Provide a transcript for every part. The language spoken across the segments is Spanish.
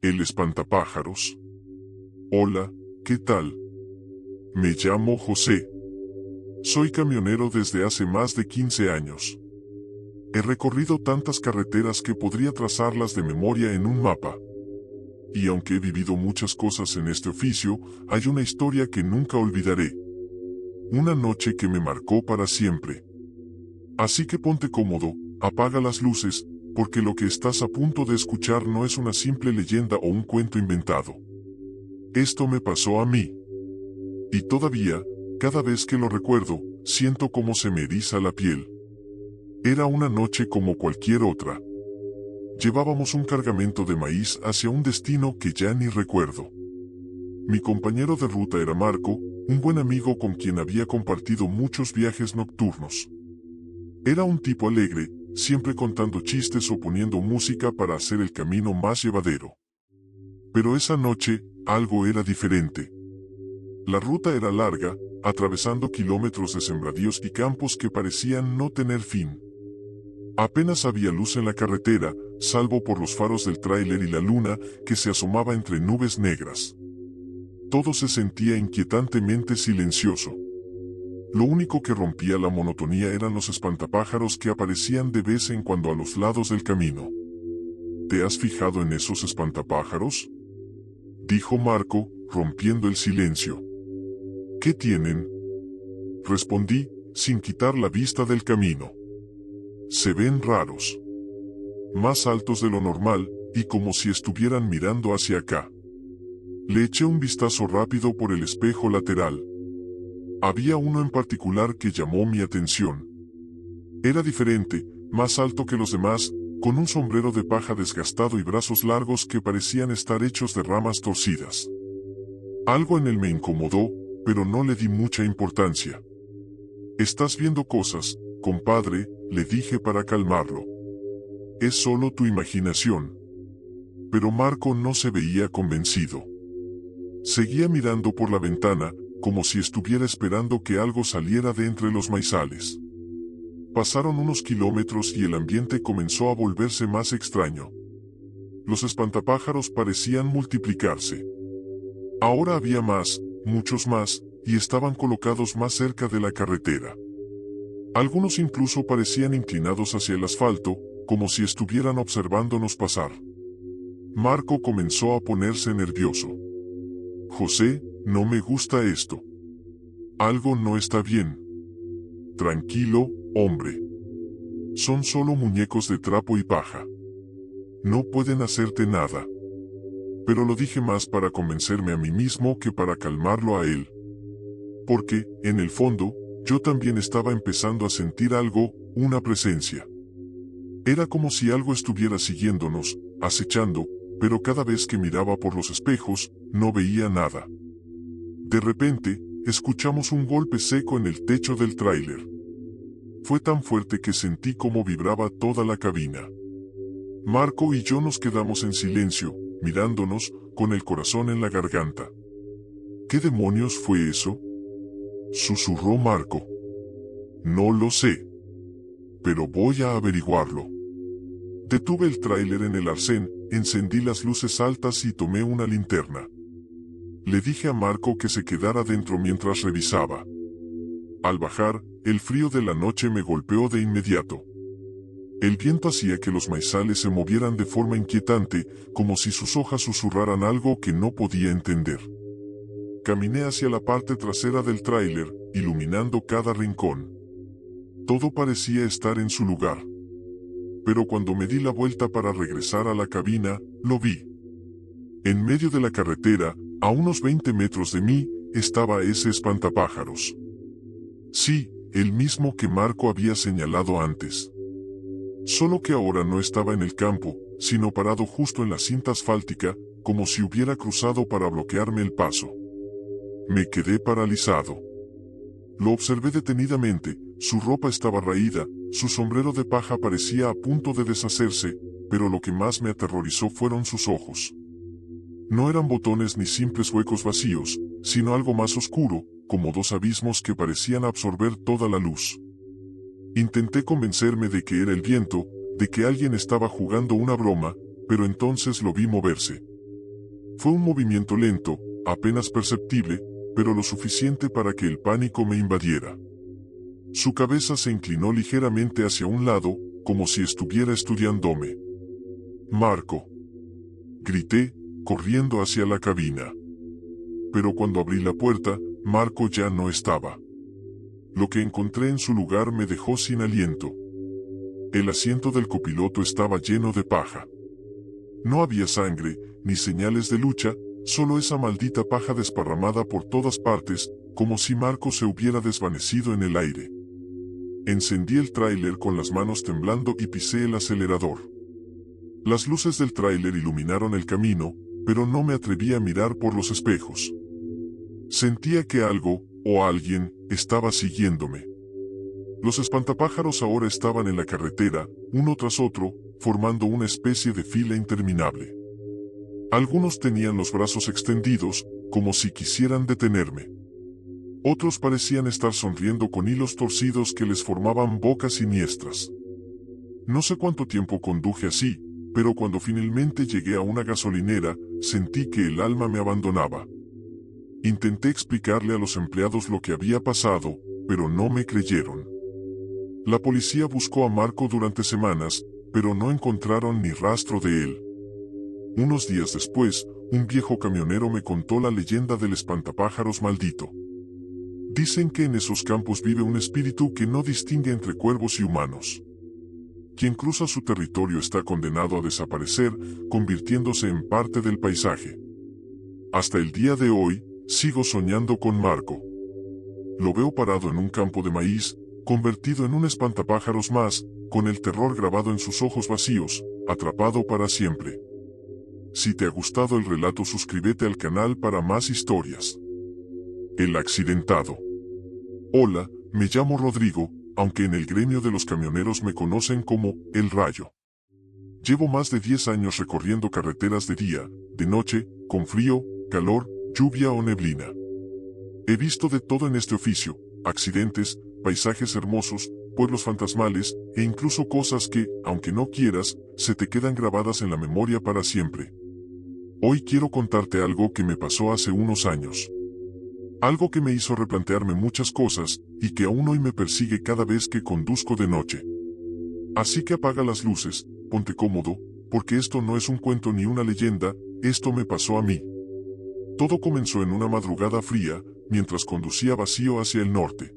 El espantapájaros. Hola, ¿qué tal? Me llamo José. Soy camionero desde hace más de 15 años. He recorrido tantas carreteras que podría trazarlas de memoria en un mapa. Y aunque he vivido muchas cosas en este oficio, hay una historia que nunca olvidaré. Una noche que me marcó para siempre. Así que ponte cómodo, apaga las luces, porque lo que estás a punto de escuchar no es una simple leyenda o un cuento inventado. Esto me pasó a mí. Y todavía, cada vez que lo recuerdo, siento cómo se me eriza la piel. Era una noche como cualquier otra. Llevábamos un cargamento de maíz hacia un destino que ya ni recuerdo. Mi compañero de ruta era Marco, un buen amigo con quien había compartido muchos viajes nocturnos. Era un tipo alegre, siempre contando chistes o poniendo música para hacer el camino más llevadero. Pero esa noche, algo era diferente. La ruta era larga, atravesando kilómetros de sembradíos y campos que parecían no tener fin. Apenas había luz en la carretera, salvo por los faros del tráiler y la luna, que se asomaba entre nubes negras. Todo se sentía inquietantemente silencioso. Lo único que rompía la monotonía eran los espantapájaros que aparecían de vez en cuando a los lados del camino. ¿Te has fijado en esos espantapájaros?, dijo Marco, rompiendo el silencio. ¿Qué tienen?, respondí, sin quitar la vista del camino. Se ven raros. Más altos de lo normal, y como si estuvieran mirando hacia acá. Le eché un vistazo rápido por el espejo lateral. Había uno en particular que llamó mi atención. Era diferente, más alto que los demás, con un sombrero de paja desgastado y brazos largos que parecían estar hechos de ramas torcidas. Algo en él me incomodó, pero no le di mucha importancia. «Estás viendo cosas, compadre», le dije para calmarlo. «Es solo tu imaginación». Pero Marco no se veía convencido. Seguía mirando por la ventana, como si estuviera esperando que algo saliera de entre los maizales. Pasaron unos kilómetros y el ambiente comenzó a volverse más extraño. Los espantapájaros parecían multiplicarse. Ahora había más, muchos más, y estaban colocados más cerca de la carretera. Algunos incluso parecían inclinados hacia el asfalto, como si estuvieran observándonos pasar. Marco comenzó a ponerse nervioso. «José, no me gusta esto. Algo no está bien». «Tranquilo, hombre. Son solo muñecos de trapo y paja. No pueden hacerte nada». Pero lo dije más para convencerme a mí mismo que para calmarlo a él. Porque, en el fondo, yo también estaba empezando a sentir algo, una presencia. Era como si algo estuviera siguiéndonos, acechando, pero cada vez que miraba por los espejos, no veía nada. De repente, escuchamos un golpe seco en el techo del tráiler. Fue tan fuerte que sentí cómo vibraba toda la cabina. Marco y yo nos quedamos en silencio, mirándonos, con el corazón en la garganta. «¿Qué demonios fue eso?», susurró Marco. «No lo sé. Pero voy a averiguarlo». Detuve el tráiler en el arcén, encendí las luces altas y tomé una linterna. Le dije a Marco que se quedara dentro mientras revisaba. Al bajar, el frío de la noche me golpeó de inmediato. El viento hacía que los maizales se movieran de forma inquietante, como si sus hojas susurraran algo que no podía entender. Caminé hacia la parte trasera del tráiler, iluminando cada rincón. Todo parecía estar en su lugar. Pero cuando me di la vuelta para regresar a la cabina, lo vi. En medio de la carretera, a unos 20 metros de mí, estaba ese espantapájaros. Sí, el mismo que Marco había señalado antes. Solo que ahora no estaba en el campo, sino parado justo en la cinta asfáltica, como si hubiera cruzado para bloquearme el paso. Me quedé paralizado. Lo observé detenidamente, su ropa estaba raída, su sombrero de paja parecía a punto de deshacerse, pero lo que más me aterrorizó fueron sus ojos. No eran botones ni simples huecos vacíos, sino algo más oscuro, como dos abismos que parecían absorber toda la luz. Intenté convencerme de que era el viento, de que alguien estaba jugando una broma, pero entonces lo vi moverse. Fue un movimiento lento, apenas perceptible, pero lo suficiente para que el pánico me invadiera. Su cabeza se inclinó ligeramente hacia un lado, como si estuviera estudiándome. «Marco», grité, corriendo hacia la cabina. Pero cuando abrí la puerta, Marco ya no estaba. Lo que encontré en su lugar me dejó sin aliento. El asiento del copiloto estaba lleno de paja. No había sangre, ni señales de lucha, solo esa maldita paja desparramada por todas partes, como si Marco se hubiera desvanecido en el aire. Encendí el tráiler con las manos temblando y pisé el acelerador. Las luces del tráiler iluminaron el camino, pero no me atreví a mirar por los espejos. Sentía que algo, o alguien, estaba siguiéndome. Los espantapájaros ahora estaban en la carretera, uno tras otro, formando una especie de fila interminable. Algunos tenían los brazos extendidos, como si quisieran detenerme. Otros parecían estar sonriendo con hilos torcidos que les formaban bocas siniestras. No sé cuánto tiempo conduje así, pero cuando finalmente llegué a una gasolinera, sentí que el alma me abandonaba. Intenté explicarle a los empleados lo que había pasado, pero no me creyeron. La policía buscó a Marco durante semanas, pero no encontraron ni rastro de él. Unos días después, un viejo camionero me contó la leyenda del espantapájaros maldito. Dicen que en esos campos vive un espíritu que no distingue entre cuervos y humanos. Quien cruza su territorio está condenado a desaparecer, convirtiéndose en parte del paisaje. Hasta el día de hoy, sigo soñando con Marco. Lo veo parado en un campo de maíz, convertido en un espantapájaros más, con el terror grabado en sus ojos vacíos, atrapado para siempre. Si te ha gustado el relato, suscríbete al canal para más historias. El accidentado. Hola, me llamo Rodrigo, aunque en el gremio de los camioneros me conocen como El Rayo. Llevo más de 10 años recorriendo carreteras de día, de noche, con frío, calor, lluvia o neblina. He visto de todo en este oficio: accidentes, paisajes hermosos, pueblos fantasmales, e incluso cosas que, aunque no quieras, se te quedan grabadas en la memoria para siempre. Hoy quiero contarte algo que me pasó hace unos años. Algo que me hizo replantearme muchas cosas, y que aún hoy me persigue cada vez que conduzco de noche. Así que apaga las luces, ponte cómodo, porque esto no es un cuento ni una leyenda, esto me pasó a mí. Todo comenzó en una madrugada fría, mientras conducía vacío hacia el norte.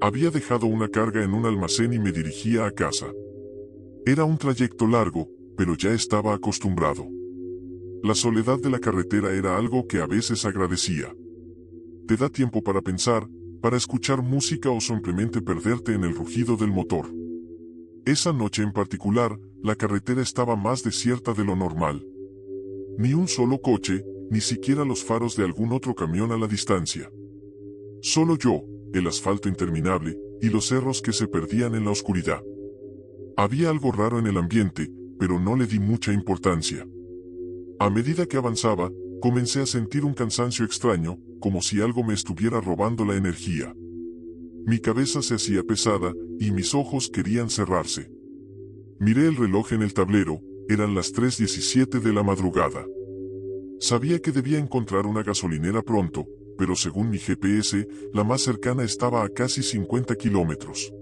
Había dejado una carga en un almacén y me dirigía a casa. Era un trayecto largo, pero ya estaba acostumbrado. La soledad de la carretera era algo que a veces agradecía. Te da tiempo para pensar, para escuchar música o simplemente perderte en el rugido del motor. Esa noche en particular, la carretera estaba más desierta de lo normal. Ni un solo coche, ni siquiera los faros de algún otro camión a la distancia. Solo yo, el asfalto interminable, y los cerros que se perdían en la oscuridad. Había algo raro en el ambiente, pero no le di mucha importancia. A medida que avanzaba, comencé a sentir un cansancio extraño, como si algo me estuviera robando la energía. Mi cabeza se hacía pesada, y mis ojos querían cerrarse. Miré el reloj en el tablero, eran las 3:17 de la madrugada. Sabía que debía encontrar una gasolinera pronto, pero según mi GPS, la más cercana estaba a casi 50 kilómetros.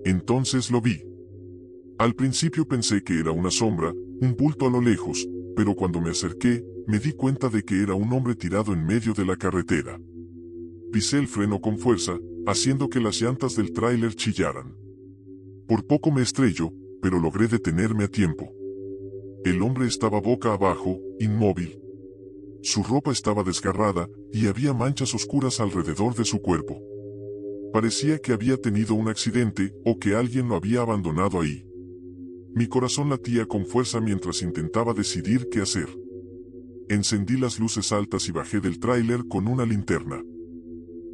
Entonces lo vi. Al principio pensé que era una sombra, un bulto a lo lejos, pero cuando me acerqué, me di cuenta de que era un hombre tirado en medio de la carretera. Pisé el freno con fuerza, haciendo que las llantas del tráiler chillaran. Por poco me estrello, pero logré detenerme a tiempo. El hombre estaba boca abajo, inmóvil. Su ropa estaba desgarrada, y había manchas oscuras alrededor de su cuerpo. Parecía que había tenido un accidente, o que alguien lo había abandonado ahí. Mi corazón latía con fuerza mientras intentaba decidir qué hacer. Encendí las luces altas y bajé del tráiler con una linterna.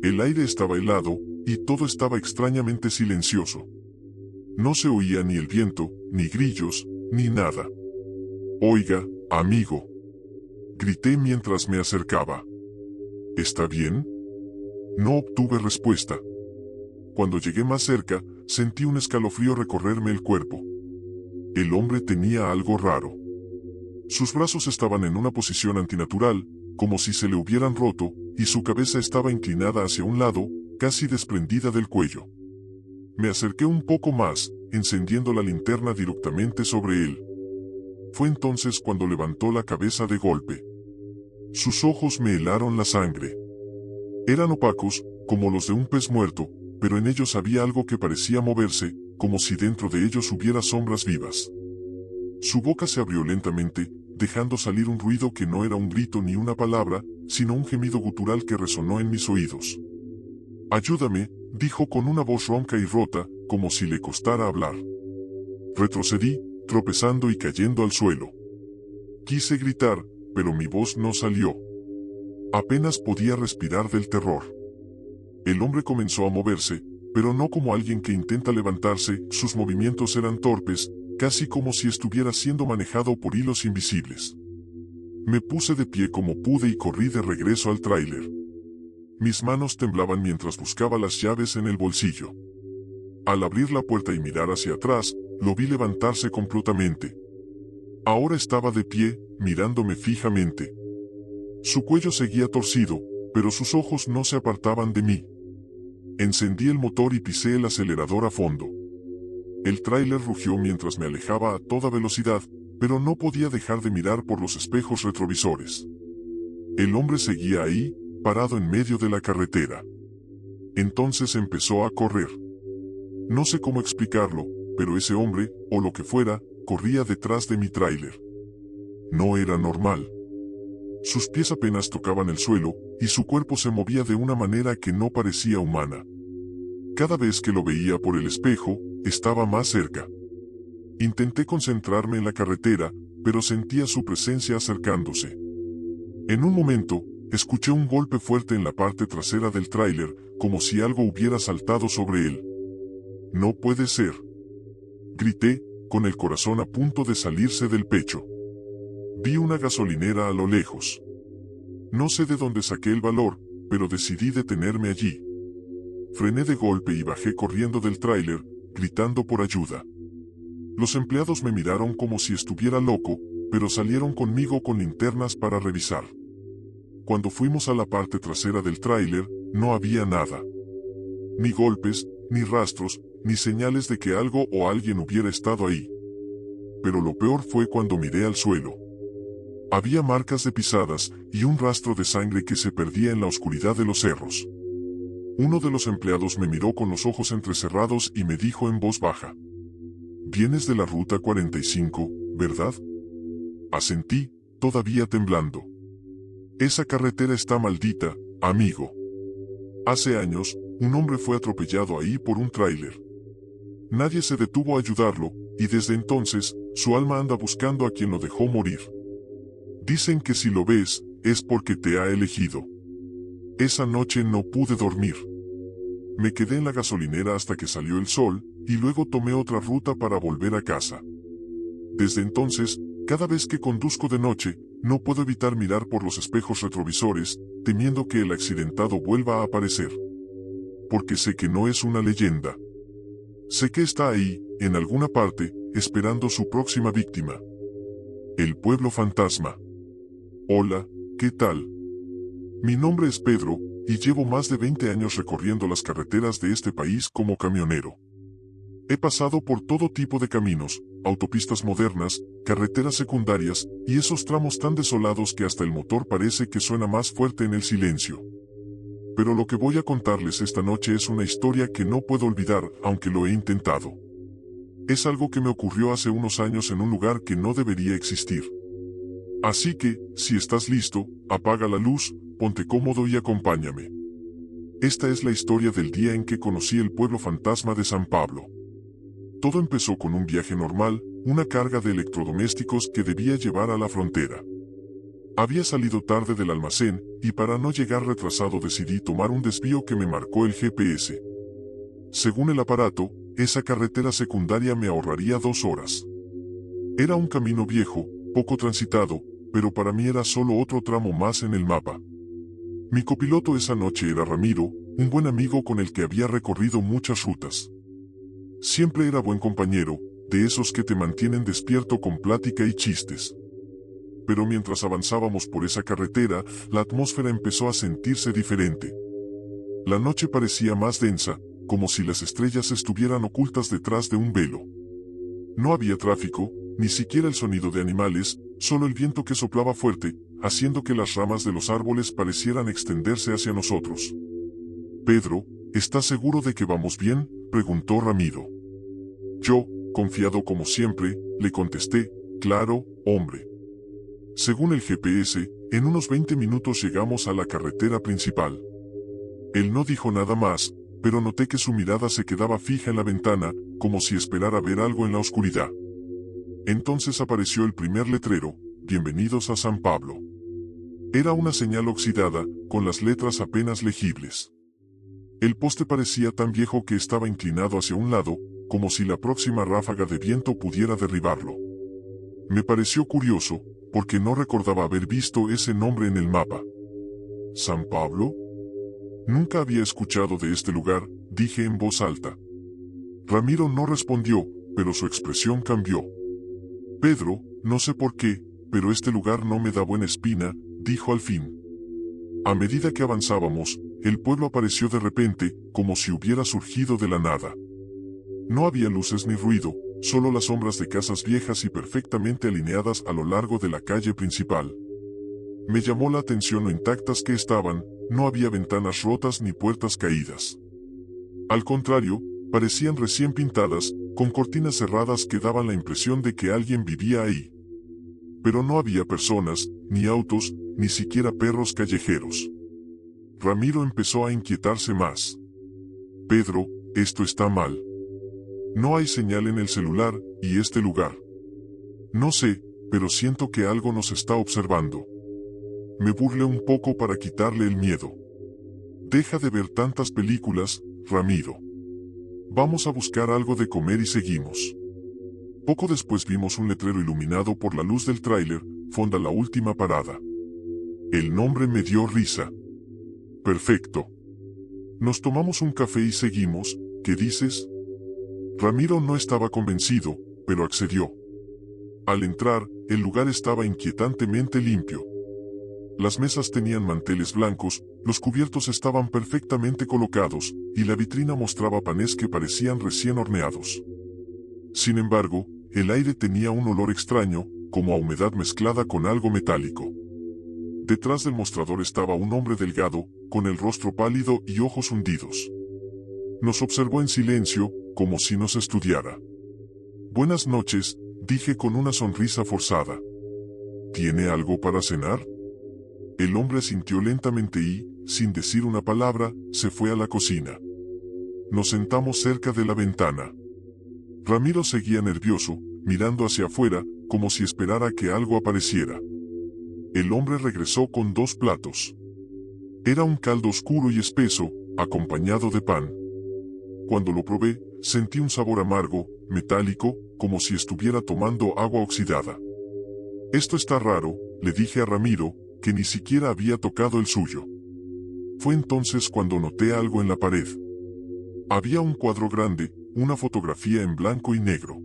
El aire estaba helado, y todo estaba extrañamente silencioso. No se oía ni el viento, ni grillos, ni nada. «Oiga, amigo», grité mientras me acercaba. «¿Está bien?». No obtuve respuesta. Cuando llegué más cerca, sentí un escalofrío recorrerme el cuerpo. El hombre tenía algo raro. Sus brazos estaban en una posición antinatural, como si se le hubieran roto, y su cabeza estaba inclinada hacia un lado, casi desprendida del cuello. Me acerqué un poco más, encendiendo la linterna directamente sobre él. Fue entonces cuando levantó la cabeza de golpe. Sus ojos me helaron la sangre. Eran opacos, como los de un pez muerto, pero en ellos había algo que parecía moverse, como si dentro de ellos hubiera sombras vivas. Su boca se abrió lentamente, dejando salir un ruido que no era un grito ni una palabra, sino un gemido gutural que resonó en mis oídos. «Ayúdame», dijo con una voz ronca y rota, como si le costara hablar. Retrocedí, tropezando y cayendo al suelo. Quise gritar, pero mi voz no salió. Apenas podía respirar del terror. El hombre comenzó a moverse, pero no como alguien que intenta levantarse, sus movimientos eran torpes, casi como si estuviera siendo manejado por hilos invisibles. Me puse de pie como pude y corrí de regreso al tráiler. Mis manos temblaban mientras buscaba las llaves en el bolsillo. Al abrir la puerta y mirar hacia atrás, lo vi levantarse completamente. Ahora estaba de pie, mirándome fijamente. Su cuello seguía torcido, pero sus ojos no se apartaban de mí. Encendí el motor y pisé el acelerador a fondo. El tráiler rugió mientras me alejaba a toda velocidad, pero no podía dejar de mirar por los espejos retrovisores. El hombre seguía ahí, parado en medio de la carretera. Entonces empezó a correr. No sé cómo explicarlo, pero ese hombre, o lo que fuera, corría detrás de mi tráiler. No era normal. Sus pies apenas tocaban el suelo, y su cuerpo se movía de una manera que no parecía humana. Cada vez que lo veía por el espejo, estaba más cerca. Intenté concentrarme en la carretera, pero sentía su presencia acercándose. En un momento, escuché un golpe fuerte en la parte trasera del tráiler, como si algo hubiera saltado sobre él. «No puede ser», grité, con el corazón a punto de salirse del pecho. Vi una gasolinera a lo lejos. No sé de dónde saqué el valor, pero decidí detenerme allí. Frené de golpe y bajé corriendo del tráiler, gritando por ayuda. Los empleados me miraron como si estuviera loco, pero salieron conmigo con linternas para revisar. Cuando fuimos a la parte trasera del tráiler, no había nada. Ni golpes, ni rastros, ni señales de que algo o alguien hubiera estado ahí. Pero lo peor fue cuando miré al suelo. Había marcas de pisadas y un rastro de sangre que se perdía en la oscuridad de los cerros. Uno de los empleados me miró con los ojos entrecerrados y me dijo en voz baja: «Vienes de la ruta 45, ¿verdad?». Asentí, todavía temblando. «Esa carretera está maldita, amigo. Hace años, un hombre fue atropellado ahí por un tráiler. Nadie se detuvo a ayudarlo, y desde entonces, su alma anda buscando a quien lo dejó morir. Dicen que si lo ves, es porque te ha elegido». Esa noche no pude dormir. Me quedé en la gasolinera hasta que salió el sol, y luego tomé otra ruta para volver a casa. Desde entonces, cada vez que conduzco de noche, no puedo evitar mirar por los espejos retrovisores, temiendo que el accidentado vuelva a aparecer. Porque sé que no es una leyenda. Sé que está ahí, en alguna parte, esperando su próxima víctima. El pueblo fantasma. Hola, ¿qué tal? Mi nombre es Pedro, y llevo más de 20 años recorriendo las carreteras de este país como camionero. He pasado por todo tipo de caminos, autopistas modernas, carreteras secundarias, y esos tramos tan desolados que hasta el motor parece que suena más fuerte en el silencio. Pero lo que voy a contarles esta noche es una historia que no puedo olvidar, aunque lo he intentado. Es algo que me ocurrió hace unos años en un lugar que no debería existir. Así que, si estás listo, apaga la luz, ponte cómodo y acompáñame. Esta es la historia del día en que conocí el pueblo fantasma de San Pablo. Todo empezó con un viaje normal, una carga de electrodomésticos que debía llevar a la frontera. Había salido tarde del almacén, y para no llegar retrasado decidí tomar un desvío que me marcó el GPS. Según el aparato, esa carretera secundaria me ahorraría 2 horas. Era un camino viejo, poco transitado, pero para mí era solo otro tramo más en el mapa. Mi copiloto esa noche era Ramiro, un buen amigo con el que había recorrido muchas rutas. Siempre era buen compañero, de esos que te mantienen despierto con plática y chistes. pero mientras avanzábamos por esa carretera, la atmósfera empezó a sentirse diferente. La noche parecía más densa, como si las estrellas estuvieran ocultas detrás de un velo. No había tráfico, ni siquiera el sonido de animales, solo el viento que soplaba fuerte, haciendo que las ramas de los árboles parecieran extenderse hacia nosotros. «Pedro, ¿estás seguro de que vamos bien?», preguntó Ramiro. Yo, confiado como siempre, le contesté: «Claro, hombre». Según el GPS, en unos 20 minutos llegamos a la carretera principal. Él no dijo nada más, pero noté que su mirada se quedaba fija en la ventana, como si esperara ver algo en la oscuridad. Entonces apareció el primer letrero: «Bienvenidos a San Pablo». Era una señal oxidada, con las letras apenas legibles. El poste parecía tan viejo que estaba inclinado hacia un lado, como si la próxima ráfaga de viento pudiera derribarlo. Me pareció curioso, porque no recordaba haber visto ese nombre en el mapa. ¿San Pablo? Nunca había escuchado de este lugar, dije en voz alta. Ramiro no respondió, pero su expresión cambió. «Pedro, no sé por qué, pero este lugar no me da buena espina», dijo al fin. A medida que avanzábamos, el pueblo apareció de repente, como si hubiera surgido de la nada. No había luces ni ruido, solo las sombras de casas viejas y perfectamente alineadas a lo largo de la calle principal. Me llamó la atención lo intactas que estaban, no había ventanas rotas ni puertas caídas. Al contrario, parecían recién pintadas, con cortinas cerradas que daban la impresión de que alguien vivía ahí. Pero no había personas, ni autos, ni siquiera perros callejeros. Ramiro empezó a inquietarse más. «Pedro, esto está mal. No hay señal en el celular, y este lugar. No sé, pero siento que algo nos está observando». Me burlé un poco para quitarle el miedo. «Deja de ver tantas películas, Ramiro. Vamos a buscar algo de comer y seguimos». Poco después vimos un letrero iluminado por la luz del tráiler: «Fonda la última parada». El nombre me dio risa. «Perfecto. Nos tomamos un café y seguimos, ¿qué dices?». Ramiro no estaba convencido, pero accedió. Al entrar, el lugar estaba inquietantemente limpio. Las mesas tenían manteles blancos, los cubiertos estaban perfectamente colocados, y la vitrina mostraba panes que parecían recién horneados. Sin embargo, el aire tenía un olor extraño, como a humedad mezclada con algo metálico. Detrás del mostrador estaba un hombre delgado, con el rostro pálido y ojos hundidos. Nos observó en silencio, como si nos estudiara. «Buenas noches», dije con una sonrisa forzada. «¿Tiene algo para cenar?». El hombre asintió lentamente y, sin decir una palabra, se fue a la cocina. Nos sentamos cerca de la ventana. Ramiro seguía nervioso, mirando hacia afuera, como si esperara que algo apareciera. El hombre regresó con 2 platos. Era un caldo oscuro y espeso, acompañado de pan. Cuando lo probé, sentí un sabor amargo, metálico, como si estuviera tomando agua oxidada. «Esto está raro», le dije a Ramiro, que ni siquiera había tocado el suyo. Fue entonces cuando noté algo en la pared. Había un cuadro grande, una fotografía en blanco y negro.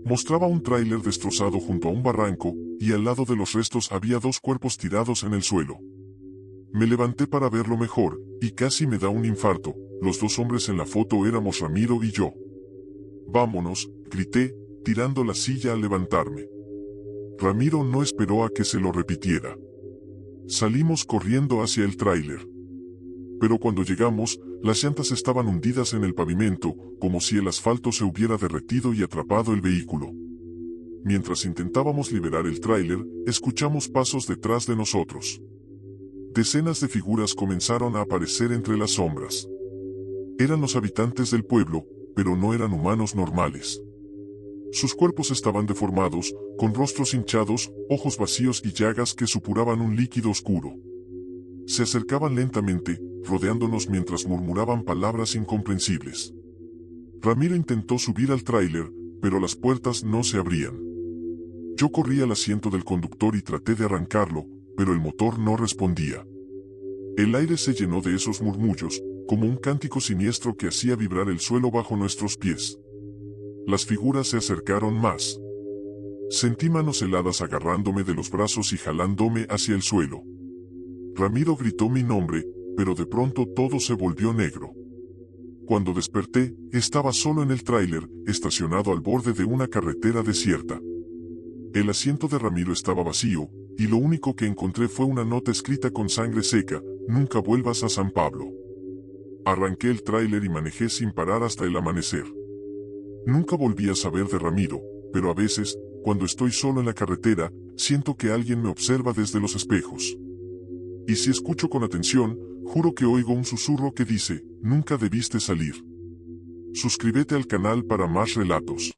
Mostraba un tráiler destrozado junto a un barranco, y al lado de los restos había 2 cuerpos tirados en el suelo. Me levanté para verlo mejor, y casi me da un infarto. Los 2 hombres en la foto éramos Ramiro y yo. «Vámonos», grité, tirando la silla al levantarme. Ramiro no esperó a que se lo repitiera. Salimos corriendo hacia el tráiler. Pero cuando llegamos, las llantas estaban hundidas en el pavimento, como si el asfalto se hubiera derretido y atrapado el vehículo. Mientras intentábamos liberar el tráiler, escuchamos pasos detrás de nosotros. Decenas de figuras comenzaron a aparecer entre las sombras. Eran los habitantes del pueblo, pero no eran humanos normales. Sus cuerpos estaban deformados, con rostros hinchados, ojos vacíos y llagas que supuraban un líquido oscuro. Se acercaban lentamente, rodeándonos mientras murmuraban palabras incomprensibles. Ramiro intentó subir al tráiler, pero las puertas no se abrían. Yo corrí al asiento del conductor y traté de arrancarlo, pero el motor no respondía. El aire se llenó de esos murmullos, como un cántico siniestro que hacía vibrar el suelo bajo nuestros pies. Las figuras se acercaron más. Sentí manos heladas agarrándome de los brazos y jalándome hacia el suelo. Ramiro gritó mi nombre, pero de pronto todo se volvió negro. Cuando desperté, estaba solo en el tráiler, estacionado al borde de una carretera desierta. El asiento de Ramiro estaba vacío, y lo único que encontré fue una nota escrita con sangre seca: nunca vuelvas a San Pablo. Arranqué el tráiler y manejé sin parar hasta el amanecer. Nunca volví a saber de Ramiro, pero a veces, cuando estoy solo en la carretera, siento que alguien me observa desde los espejos. Y si escucho con atención, juro que oigo un susurro que dice: nunca debiste salir. Suscríbete al canal para más relatos.